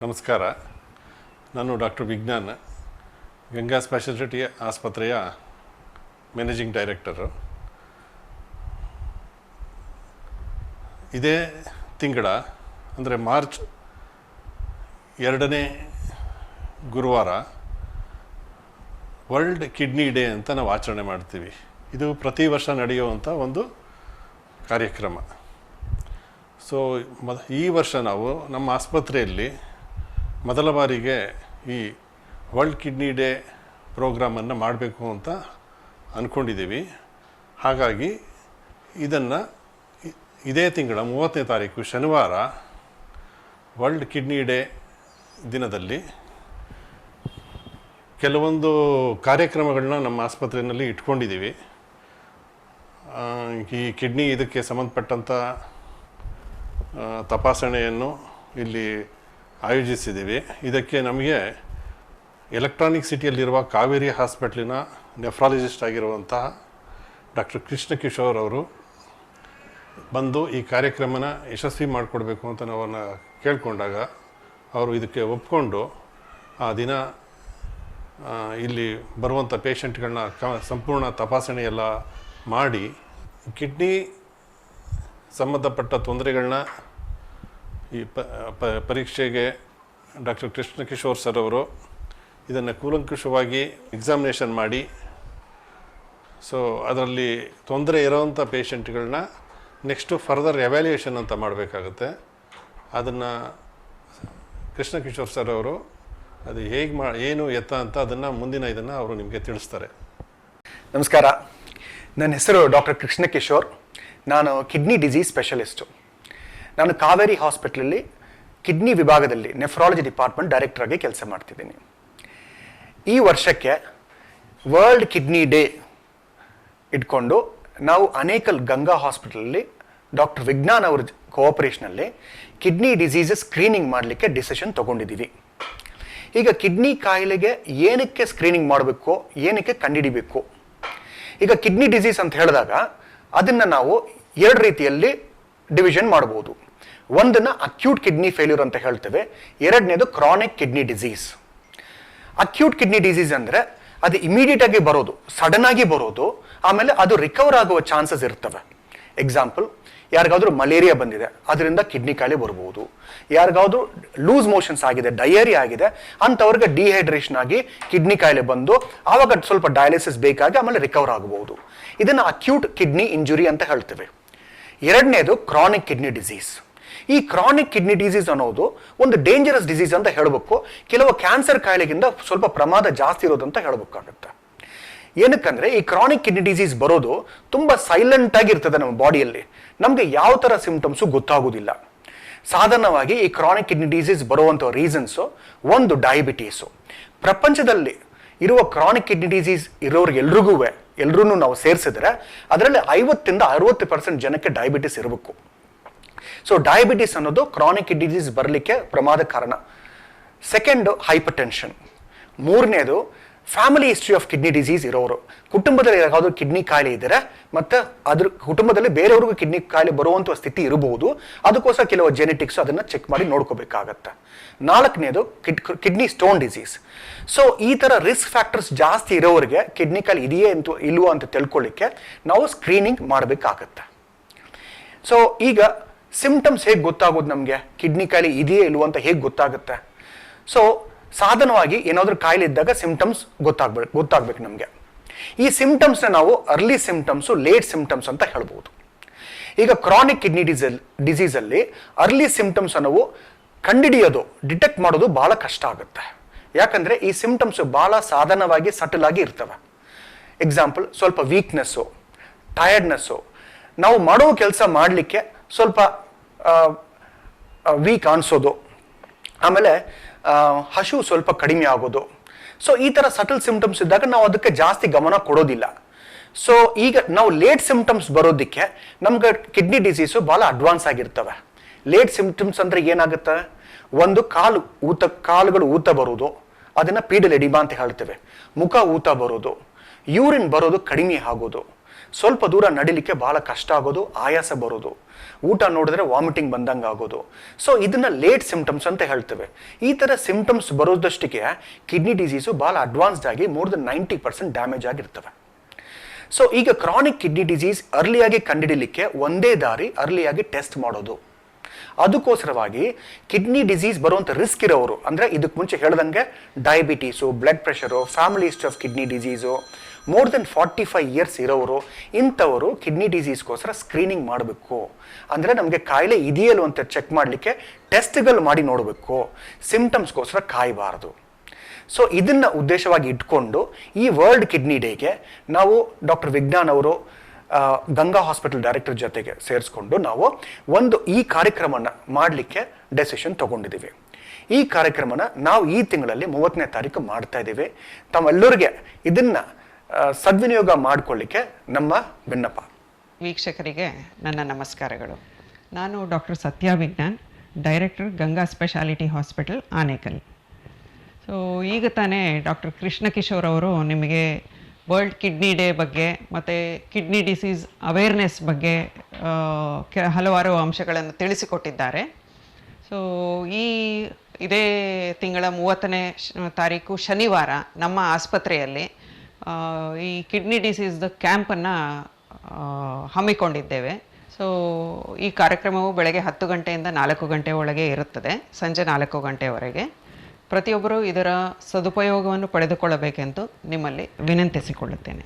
ನಮಸ್ಕಾರ. ನಾನು ಡಾಕ್ಟರ್ ವಿಜ್ಞಾನ್, ಗಂಗಾ ಸ್ಪೆಷಾಲಿಟಿ ಆಸ್ಪತ್ರೆಯ ಮ್ಯಾನೇಜಿಂಗ್ ಡೈರೆಕ್ಟರು. ಇದೇ ತಿಂಗಳ ಅಂದರೆ ಮಾರ್ಚ್ 2ನೇ ಗುರುವಾರ ವರ್ಲ್ಡ್ ಕಿಡ್ನಿ ಡೇ ಅಂತ ನಾವು ಆಚರಣೆ ಮಾಡ್ತೀವಿ. ಇದು ಪ್ರತಿ ವರ್ಷ ನಡೆಯುವಂಥ ಒಂದು ಕಾರ್ಯಕ್ರಮ. ಸೊ ಈ ವರ್ಷ ನಾವು ನಮ್ಮ ಆಸ್ಪತ್ರೆಯಲ್ಲಿ ಮೊದಲ ಬಾರಿಗೆ ಈ ವರ್ಲ್ಡ್ ಕಿಡ್ನಿ ಡೇ ಪ್ರೋಗ್ರಾಮನ್ನು ಮಾಡಬೇಕು ಅಂತ ಅಂದ್ಕೊಂಡಿದ್ದೀವಿ. ಹಾಗಾಗಿ ಇದನ್ನು ಇದೇ ತಿಂಗಳ 30ನೇ ತಾರೀಕು ಶನಿವಾರ ವರ್ಲ್ಡ್ ಕಿಡ್ನಿ ಡೇ ದಿನದಲ್ಲಿ ಕೆಲವೊಂದು ಕಾರ್ಯಕ್ರಮಗಳನ್ನ ನಮ್ಮ ಆಸ್ಪತ್ರೆಯಲ್ಲಿ ಇಟ್ಕೊಂಡಿದ್ದೀವಿ. ಈ ಕಿಡ್ನಿ ಇದಕ್ಕೆ ಸಂಬಂಧಪಟ್ಟಂಥ ತಪಾಸಣೆಯನ್ನು ಇಲ್ಲಿ ಆಯೋಜಿಸಿದ್ದೀವಿ. ಇದಕ್ಕೆ ನಮಗೆ ಎಲೆಕ್ಟ್ರಾನಿಕ್ ಸಿಟಿಯಲ್ಲಿರುವ ಕಾವೇರಿ ಹಾಸ್ಪಿಟ್ಲಿನ ನೆಫ್ರಾಲಜಿಸ್ಟ್ ಆಗಿರುವಂತಹ ಡಾಕ್ಟರ್ ಕೃಷ್ಣ ಕಿಶೋರ್ ಅವರು ಬಂದು ಈ ಕಾರ್ಯಕ್ರಮನ ಯಶಸ್ವಿ ಮಾಡಿಕೊಡ್ಬೇಕು ಅಂತ ನಾವನ್ನು ಕೇಳಿಕೊಂಡಾಗ ಅವರು ಇದಕ್ಕೆ ಒಪ್ಕೊಂಡು ಆ ದಿನ ಇಲ್ಲಿ ಬರುವಂಥ ಪೇಷಂಟ್ಗಳನ್ನ ಸಂಪೂರ್ಣ ತಪಾಸಣೆ ಎಲ್ಲ ಮಾಡಿ ಕಿಡ್ನಿ ಸಂಬಂಧಪಟ್ಟ ತೊಂದರೆಗಳನ್ನ ಈ ಪರೀಕ್ಷೆಗೆ ಡಾಕ್ಟರ್ ಕೃಷ್ಣ ಕಿಶೋರ್ ಸರ್ ಅವರು ಇದನ್ನು ಕೂಲಂಕುಷವಾಗಿ ಎಕ್ಸಾಮಿನೇಷನ್ ಮಾಡಿ, ಸೊ ಅದರಲ್ಲಿ ತೊಂದರೆ ಇರೋವಂಥ ಪೇಷಂಟ್ಗಳನ್ನ ನೆಕ್ಸ್ಟು ಫರ್ದರ್ ಎವ್ಯಾಲ್ಯೂಯೇಷನ್ ಅಂತ ಮಾಡಬೇಕಾಗುತ್ತೆ. ಅದನ್ನು ಕೃಷ್ಣ ಕಿಶೋರ್ ಸರ್ ಅವರು ಅದು ಹೇಗೆ ಏನು ಎತ್ತ ಅಂತ ಅದನ್ನು ಮುಂದಿನ ಇದನ್ನು ಅವರು ನಿಮಗೆ ತಿಳಿಸ್ತಾರೆ. ನಮಸ್ಕಾರ, ನನ್ನ ಹೆಸರು ಡಾಕ್ಟರ್ ಕೃಷ್ಣ ಕಿಶೋರ್. ನಾನು ಕಿಡ್ನಿ ಡಿಸೀಸ್ ಸ್ಪೆಷಲಿಸ್ಟು. ನಾನು ಕಾವೇರಿ ಹಾಸ್ಪಿಟ್ಲಲ್ಲಿ ಕಿಡ್ನಿ ವಿಭಾಗದಲ್ಲಿ ನೆಫ್ರಾಲಜಿ ಡಿಪಾರ್ಟ್ಮೆಂಟ್ ಡೈರೆಕ್ಟರ್ ಆಗಿ ಕೆಲಸ ಮಾಡ್ತಿದ್ದೀನಿ. ಈ ವರ್ಷಕ್ಕೆ ವರ್ಲ್ಡ್ ಕಿಡ್ನಿ ಡೇ ಇಟ್ಕೊಂಡು ನಾವು ಅನೇಕಲ್ ಗಂಗಾ ಹಾಸ್ಪಿಟಲಲ್ಲಿ ಡಾಕ್ಟರ್ ವಿಜ್ಞಾನ್ ಅವ್ರ ಕೋಆಪರೇಷನಲ್ಲಿ ಕಿಡ್ನಿ ಡಿಸೀಸಸ್ ಸ್ಕ್ರೀನಿಂಗ್ ಮಾಡಲಿಕ್ಕೆ ಡಿಸಿಷನ್ ತೊಗೊಂಡಿದ್ದೀವಿ. ಈಗ ಕಿಡ್ನಿ ಕಾಯಿಲೆಗೆ ಏನಕ್ಕೆ ಸ್ಕ್ರೀನಿಂಗ್ ಮಾಡಬೇಕು, ಏನಕ್ಕೆ ಕಂಡುಹಿಡಿಬೇಕು? ಈಗ ಕಿಡ್ನಿ ಡಿಸೀಸ್ ಅಂತ ಹೇಳಿದಾಗ ಅದನ್ನು ನಾವು ಎರಡು ರೀತಿಯಲ್ಲಿ ಡಿವಿಷನ್ ಮಾಡ್ಬೋದು. ಒಂದನ್ನು ಅಕ್ಯೂಟ್ ಕಿಡ್ನಿ ಫೇಲ್ಯೂರ್ ಅಂತ ಹೇಳ್ತೇವೆ, ಎರಡನೇದು chronic kidney disease. Acute kidney disease ಅಂದರೆ ಅದು ಇಮಿಡಿಯೇಟ್ ಆಗಿ ಬರೋದು, ಸಡನ್ ಆಗಿ ಬರೋದು, ಆಮೇಲೆ ಅದು ರಿಕವರ್ ಆಗುವ ಚಾನ್ಸಸ್ ಇರ್ತವೆ. ಎಕ್ಸಾಂಪಲ್, ಯಾರಿಗಾದ್ರೂ ಮಲೇರಿಯಾ ಬಂದಿದೆ, ಅದರಿಂದ ಕಿಡ್ನಿ ಕಾಯಿಲೆ ಬರ್ಬೋದು. ಯಾರಿಗಾದ್ರೂ ಲೂಸ್ ಮೋಷನ್ಸ್ ಆಗಿದೆ, ಡಯೇರಿಯಾ ಆಗಿದೆ, ಅಂಥವ್ರಿಗೆ ಡಿಹೈಡ್ರೇಷನ್ ಆಗಿ ಕಿಡ್ನಿ ಕಾಯಿಲೆ ಬಂದು ಆವಾಗ ಸ್ವಲ್ಪ ಡಯಾಲಿಸಿಸ್ ಬೇಕಾಗಿ ಆಮೇಲೆ ರಿಕವರ್ ಆಗಬಹುದು. ಇದನ್ನು ಅಕ್ಯೂಟ್ ಕಿಡ್ನಿ ಇಂಜುರಿ ಅಂತ ಹೇಳ್ತೇವೆ. ಎರಡನೇದು ಕ್ರಾನಿಕ್ ಕಿಡ್ನಿ ಡಿಸೀಸ್. ಈ ಕ್ರಾನಿಕ್ ಕಿಡ್ನಿ ಡಿಸೀಸ್ ಅನ್ನೋದು ಒಂದು ಡೇಂಜರಸ್ ಡಿಸೀಸ್ ಅಂತ ಹೇಳಬೇಕು. ಕೆಲವು ಕ್ಯಾನ್ಸರ್ ಕಾಯಿಲೆಗಿಂತ ಸ್ವಲ್ಪ ಪ್ರಮಾದ ಜಾಸ್ತಿ ಇರೋದಂತ ಹೇಳಬೇಕಾಗತ್ತೆ. ಏನಕ್ಕಂದ್ರೆ ಈ ಕ್ರಾನಿಕ್ ಕಿಡ್ನಿ ಡಿಸೀಸ್ ಬರೋದು ತುಂಬ ಸೈಲೆಂಟ್ ಆಗಿರ್ತದೆ ನಮ್ಮ ಬಾಡಿಯಲ್ಲಿ. ನಮಗೆ ಯಾವ ಥರ ಸಿಂಪ್ಟಮ್ಸು ಗೊತ್ತಾಗೋದಿಲ್ಲ. ಸಾಧಾರಣವಾಗಿ ಈ ಕ್ರಾನಿಕ್ ಕಿಡ್ನಿ ಡಿಸೀಸ್ ಬರುವಂಥ ರೀಸನ್ಸು ಒಂದು ಡಯಾಬಿಟೀಸು. ಪ್ರಪಂಚದಲ್ಲಿ ಇರುವ ಕ್ರಾನಿಕ್ ಕಿಡ್ನಿ ಡಿಸೀಸ್ ಇರೋರಿಗೆಲ್ರಿಗೂ ಎಲ್ಲರೂ ನಾವು ಸೇರಿಸಿದ್ರೆ ಅದರಲ್ಲಿ 50ರಿಂದ 60% ಜನಕ್ಕೆ ಡಯಾಬಿಟಿಸ್ ಇರಬೇಕು. ಸೊ ಡಯಾಬಿಟಿಸ್ ಅನ್ನೋದು ಕ್ರಾನಿಕ್ ಕಿಡ್ನಿ ಡಿಸೀಸ್ ಬರಲಿಕ್ಕೆ ಪ್ರಮಾದ ಕಾರಣ. Second, hypertension. ಮೂರನೇದು, family history of kidney disease ಇರೋರು. ಕುಟುಂಬದಲ್ಲಿ ಯಾರಾದರೂ ಕಿಡ್ನಿ ಕಾಯಿಲೆ ಇದ್ದರೆ ಮತ್ತು ಅದ್ರ ಕುಟುಂಬದಲ್ಲಿ ಬೇರೆಯವ್ರಿಗೂ ಕಿಡ್ನಿ ಕಾಯಿಲೆ ಬರುವಂಥ ಸ್ಥಿತಿ ಇರಬಹುದು. ಅದಕ್ಕೋಸ್ಕರ ಕೆಲವು ಜೆನೆಟಿಕ್ಸ್ ಅದನ್ನು ಚೆಕ್ ಮಾಡಿ ನೋಡ್ಕೋಬೇಕಾಗತ್ತೆ. ನಾಲ್ಕನೇದು, ಕಿಡ್ನಿ ಸ್ಟೋನ್ ಡಿಸೀಸ್. ಸೊ ಈ ಥರ ರಿಸ್ಕ್ ಫ್ಯಾಕ್ಟರ್ಸ್ ಜಾಸ್ತಿ ಇರೋರಿಗೆ ಕಿಡ್ನಿ ಕಾಯಿಲೆ ಇದೆಯೇ ಅಂತ ಇಲ್ವೋ ಅಂತ ತಿಳ್ಕೊಳ್ಳಿಕ್ಕೆ ನಾವು ಸ್ಕ್ರೀನಿಂಗ್ ಮಾಡಬೇಕಾಗತ್ತೆ. ಸೊ ಈಗ ಸಿಂಪ್ಟಮ್ಸ್ ಹೇಗೆ ಗೊತ್ತಾಗೋದು ನಮಗೆ? ಕಿಡ್ನಿ ಕಾಯಿಲೆ ಇದೆಯೇ ಇಲ್ವೋ ಅಂತ ಹೇಗೆ ಗೊತ್ತಾಗುತ್ತೆ? ಸೊ ಸಾಧಾರಣವಾಗಿ ಏನಾದರೂ ಕಾಯಿಲೆ ಇದ್ದಾಗ ಸಿಂಪ್ಟಮ್ಸ್ ಗೊತ್ತಾಗ್ಬೇಕು ನಮಗೆ. ಈ ಸಿಂಪ್ಟಮ್ಸ್ನ ನಾವು ಅರ್ಲಿ ಸಿಂಪ್ಟಮ್ಸು, ಲೇಟ್ ಸಿಂಪ್ಟಮ್ಸ್ ಅಂತ ಹೇಳ್ಬೋದು. ಈಗ ಕ್ರಾನಿಕ್ ಕಿಡ್ನಿ ಡಿಸೀಸಲ್ಲಿ ಅರ್ಲಿ ಸಿಂಪ್ಟಮ್ಸ್ ನಾವು ಕಂಡುಹಿಡಿಯೋದು, ಡಿಟೆಕ್ಟ್ ಮಾಡೋದು ಭಾಳ ಕಷ್ಟ ಆಗುತ್ತೆ. ಯಾಕಂದರೆ ಈ ಸಿಂಪ್ಟಮ್ಸು ಭಾಳ ಸಾಧಾರಣವಾಗಿ ಸಟಲ್ ಆಗಿ ಇರ್ತವೆ. ಎಕ್ಸಾಂಪಲ್, ಸ್ವಲ್ಪ ವೀಕ್ನೆಸ್ಸು, ಟಯರ್ಡ್ನೆಸ್ಸು, ನಾವು ಮಾಡೋ ಕೆಲಸ ಮಾಡಲಿಕ್ಕೆ ಸ್ವಲ್ಪ ವೀಕ್ ಅನಿಸೋದು, ಆಮೇಲೆ ಹಸು ಸ್ವಲ್ಪ ಕಡಿಮೆ ಆಗೋದು. ಸೊ ಈ ಥರ ಸಟಲ್ ಸಿಂಪ್ಟಮ್ಸ್ ಇದ್ದಾಗ ನಾವು ಅದಕ್ಕೆ ಜಾಸ್ತಿ ಗಮನ ಕೊಡೋದಿಲ್ಲ. ಸೊ ಈಗ ನಾವು ಲೇಟ್ ಸಿಂಪ್ಟಮ್ಸ್ ಬರೋದಕ್ಕೆ ನಮ್ಗೆ ಕಿಡ್ನಿ ಡಿಸೀಸು ಭಾಳ ಅಡ್ವಾನ್ಸ್ ಆಗಿರ್ತವೆ. ಲೇಟ್ ಸಿಂಪ್ಟಮ್ಸ್ ಅಂದರೆ ಏನಾಗುತ್ತೆ? ಒಂದು ಕಾಲುಗಳು ಊತ ಬರೋದು, ಅದನ್ನು ಪೀಡಲ್ ಎಡಿಮಾ ಅಂತ ಹೇಳ್ತೇವೆ. ಮುಖ ಊತ ಬರೋದು, ಯೂರಿನ್ ಬರೋದು ಕಡಿಮೆ ಆಗೋದು. ಸ್ವಲ್ಪ ದೂರ ನಡಿಲಿಕ್ಕೆ ಭಾಳ ಕಷ್ಟ ಆಗೋದು, ಆಯಾಸ ಬರೋದು, ಊಟ ನೋಡಿದ್ರೆ ವಾಮಿಟಿಂಗ್ ಬಂದಂಗೆ ಆಗೋದು. ಸೊ ಇದನ್ನ ಲೇಟ್ ಸಿಂಪ್ಟಮ್ಸ್ ಅಂತ ಹೇಳ್ತೇವೆ. ಈ ಥರ ಸಿಂಪ್ಟಮ್ಸ್ ಬರೋದಷ್ಟಿಗೆ ಕಿಡ್ನಿ ಡಿಸೀಸು ಭಾಳ ಅಡ್ವಾನ್ಸ್ಡ್ ಆಗಿ ಮೋರ್ ದನ್ 90% ಡ್ಯಾಮೇಜ್ ಆಗಿರ್ತವೆ. ಸೊ ಈಗ ಕ್ರಾನಿಕ್ ಕಿಡ್ನಿ ಡಿಸೀಸ್ ಅರ್ಲಿಯಾಗಿ ಕಂಡುಹಿಡಿಯಲಿಕ್ಕೆ ಒಂದೇ ದಾರಿ ಅರ್ಲಿಯಾಗಿ ಟೆಸ್ಟ್ ಮಾಡೋದು. ಅದಕ್ಕೋಸ್ಕರವಾಗಿ ಕಿಡ್ನಿ ಡಿಸೀಸ್ ಬರುವಂಥ ರಿಸ್ಕ್ ಇರೋರು, ಅಂದರೆ ಇದಕ್ಕೆ ಮುಂಚೆ ಹೇಳ್ದಂಗೆ diabetes, blood pressure, family history of kidney disease, more than 45 years ಇರೋರು, ಇಂಥವರು ಕಿಡ್ನಿ ಡಿಸೀಸ್ಗೋಸ್ಕರ ಸ್ಕ್ರೀನಿಂಗ್ ಮಾಡಬೇಕು. ಅಂದರೆ ನಮಗೆ ಕಾಯಿಲೆ ಇದೆಯಲ್ಲ ಅಂತ ಚೆಕ್ ಮಾಡಲಿಕ್ಕೆ ಟೆಸ್ಟ್ಗಳು ಮಾಡಿ ನೋಡಬೇಕು, ಸಿಂಪ್ಟಮ್ಸ್ಗೋಸ್ಕರ ಕಾಯಬಾರದು. ಸೊ ಇದನ್ನು ಉದ್ದೇಶವಾಗಿ ಇಟ್ಕೊಂಡು ಈ ವರ್ಲ್ಡ್ ಕಿಡ್ನಿ ಡೇಗೆ ನಾವು ಡಾಕ್ಟರ್ ವಿಜ್ಞಾನ್ ಅವರು ಗಂಗಾ ಹಾಸ್ಪಿಟಲ್ ಡೈರೆಕ್ಟರ್ ಜೊತೆಗೆ ಸೇರಿಸ್ಕೊಂಡು ನಾವು ಈ ಕಾರ್ಯಕ್ರಮನ ಮಾಡಲಿಕ್ಕೆ ಡೆಸಿಷನ್ ತಗೊಂಡಿದ್ದೀವಿ. ಈ ಕಾರ್ಯಕ್ರಮನ ನಾವು ಈ ತಿಂಗಳಲ್ಲಿ 30ನೇ ತಾರೀಕು ಮಾಡ್ತಾ ಇದ್ದೀವಿ. ತಮ್ಮೆಲ್ಲರಿಗೆ ಇದನ್ನು ಸದ್ವಿನಿಯೋಗ ಮಾಡಿಕೊಳ್ಳಿಕ್ಕೆ ನಮ್ಮ ವಿನ್ನಪ. ವೀಕ್ಷಕರಿಗೆ ನನ್ನ ನಮಸ್ಕಾರಗಳು. ನಾನು ಡಾಕ್ಟರ್ ಸತ್ಯ ವಿಜ್ಞಾನ್, director Ganga speciality hospital, Anekal. So ಈಗ ತಾನೇ ಡಾಕ್ಟರ್ ಕೃಷ್ಣ ಕಿಶೋರ್ ಅವರು ನಿಮಗೆ ವರ್ಲ್ಡ್ ಕಿಡ್ನಿ ಡೇ ಬಗ್ಗೆ ಮತ್ತು ಕಿಡ್ನಿ ಡಿಸೀಸ್ ಅವೇರ್ನೆಸ್ ಬಗ್ಗೆ ಹಲವಾರು ಅಂಶಗಳನ್ನು ತಿಳಿಸಿಕೊಟ್ಟಿದ್ದಾರೆ. ಸೊ ಇದೇ ತಿಂಗಳ 30ನೇ ತಾರೀಕು ಶನಿವಾರ ನಮ್ಮ ಆಸ್ಪತ್ರೆಯಲ್ಲಿ ಈ ಕಿಡ್ನಿ ಡಿಸೀಸ್ದ ಕ್ಯಾಂಪನ್ನು ಹಮ್ಮಿಕೊಂಡಿದ್ದೇವೆ. ಸೊ ಈ ಕಾರ್ಯಕ್ರಮವು ಬೆಳಗ್ಗೆ 10 ಗಂಟೆಯಿಂದ 4 ಗಂಟೆ ಒಳಗೆ ಇರುತ್ತದೆ, ಸಂಜೆ 4 ಗಂಟೆವರೆಗೆ. ಪ್ರತಿಯೊಬ್ಬರೂ ಇದರ ಸದುಪಯೋಗವನ್ನು ಪಡೆದುಕೊಳ್ಳಬೇಕೆಂದು ನಿಮ್ಮಲ್ಲಿ ವಿನಂತಿಸಿಕೊಳ್ಳುತ್ತೇನೆ.